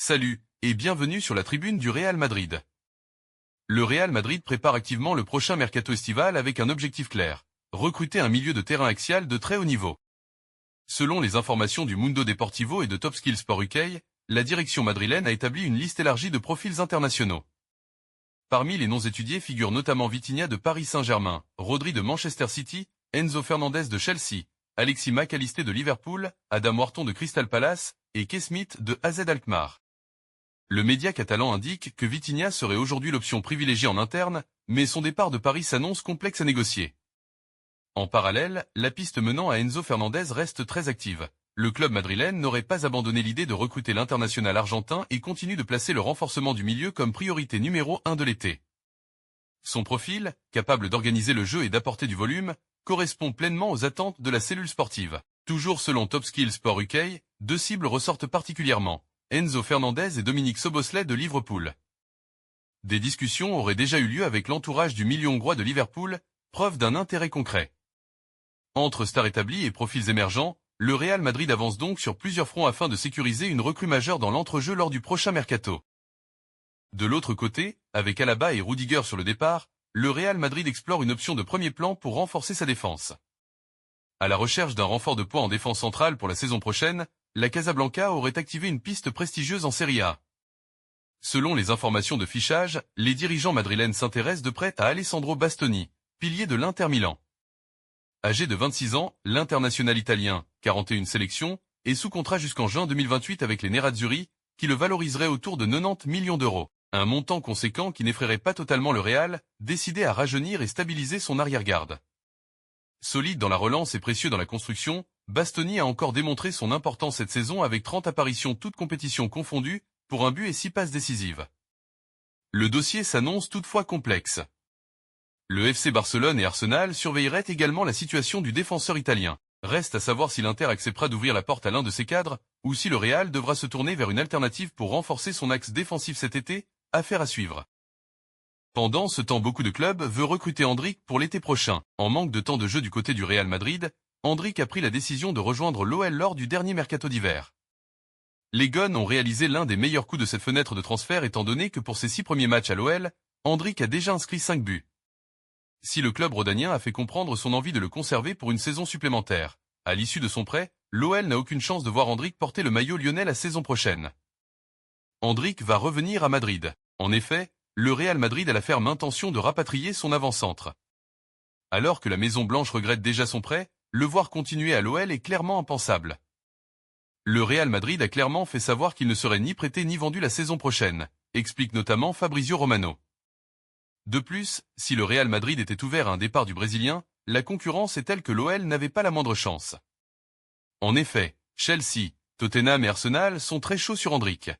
Salut, et bienvenue sur la tribune du Real Madrid. Le Real Madrid prépare activement le prochain mercato estival avec un objectif clair, recruter un milieu de terrain axial de très haut niveau. Selon les informations du Mundo Deportivo et de Topskill Sport UK, la direction madrilène a établi une liste élargie de profils internationaux. Parmi les noms étudiés figurent notamment Vitinha de Paris Saint-Germain, Rodri de Manchester City, Enzo Fernandez de Chelsea, Alexis Mac Allister de Liverpool, Adam Wharton de Crystal Palace et Kay Smith de AZ Alkmaar. Le média catalan indique que Vitinha serait aujourd'hui l'option privilégiée en interne, mais son départ de Paris s'annonce complexe à négocier. En parallèle, la piste menant à Enzo Fernandez reste très active. Le club madrilène n'aurait pas abandonné l'idée de recruter l'international argentin et continue de placer le renforcement du milieu comme priorité numéro 1 de l'été. Son profil, capable d'organiser le jeu et d'apporter du volume, correspond pleinement aux attentes de la cellule sportive. Toujours selon Topskill Sport UK, deux cibles ressortent particulièrement, Enzo Fernandez et Dominique Szoboszlai de Liverpool. Des discussions auraient déjà eu lieu avec l'entourage du milieu hongrois de Liverpool, preuve d'un intérêt concret. Entre stars établies et profils émergents, le Real Madrid avance donc sur plusieurs fronts afin de sécuriser une recrue majeure dans l'entrejeu lors du prochain mercato. De l'autre côté, avec Alaba et Rudiger sur le départ, le Real Madrid explore une option de premier plan pour renforcer sa défense. À la recherche d'un renfort de poids en défense centrale pour la saison prochaine, la Casablanca aurait activé une piste prestigieuse en Serie A. Selon les informations de fichage, les dirigeants madrilènes s'intéressent de près à Alessandro Bastoni, pilier de l'Inter Milan. Âgé de 26 ans, l'international italien, 41 sélections, est sous contrat jusqu'en juin 2028 avec les Nerazzurri, qui le valoriseraient autour de 90 millions d'euros. Un montant conséquent qui n'effraierait pas totalement le Real, décidé à rajeunir et stabiliser son arrière-garde. Solide dans la relance et précieux dans la construction, Bastoni a encore démontré son importance cette saison avec 30 apparitions toutes compétitions confondues, pour un but et 6 passes décisives. Le dossier s'annonce toutefois complexe. Le FC Barcelone et Arsenal surveilleraient également la situation du défenseur italien. Reste à savoir si l'Inter acceptera d'ouvrir la porte à l'un de ses cadres, ou si le Real devra se tourner vers une alternative pour renforcer son axe défensif cet été, affaire à suivre. Pendant ce temps, beaucoup de clubs veulent recruter Endrick pour l'été prochain. En manque de temps de jeu du côté du Real Madrid, Endrick a pris la décision de rejoindre l'OL lors du dernier mercato d'hiver. Les Guns ont réalisé l'un des meilleurs coups de cette fenêtre de transfert étant donné que pour ses 6 premiers matchs à l'OL, Endrick a déjà inscrit 5 buts. Si le club rhodanien a fait comprendre son envie de le conserver pour une saison supplémentaire, à l'issue de son prêt, l'OL n'a aucune chance de voir Endrick porter le maillot lyonnais la saison prochaine. Endrick va revenir à Madrid. En effet, le Real Madrid a la ferme intention de rapatrier son avant-centre. Alors que la Maison Blanche regrette déjà son prêt, le voir continuer à l'OL est clairement impensable. Le Real Madrid a clairement fait savoir qu'il ne serait ni prêté ni vendu la saison prochaine, explique notamment Fabrizio Romano. De plus, si le Real Madrid était ouvert à un départ du Brésilien, la concurrence est telle que l'OL n'avait pas la moindre chance. En effet, Chelsea, Tottenham et Arsenal sont très chauds sur Endrick.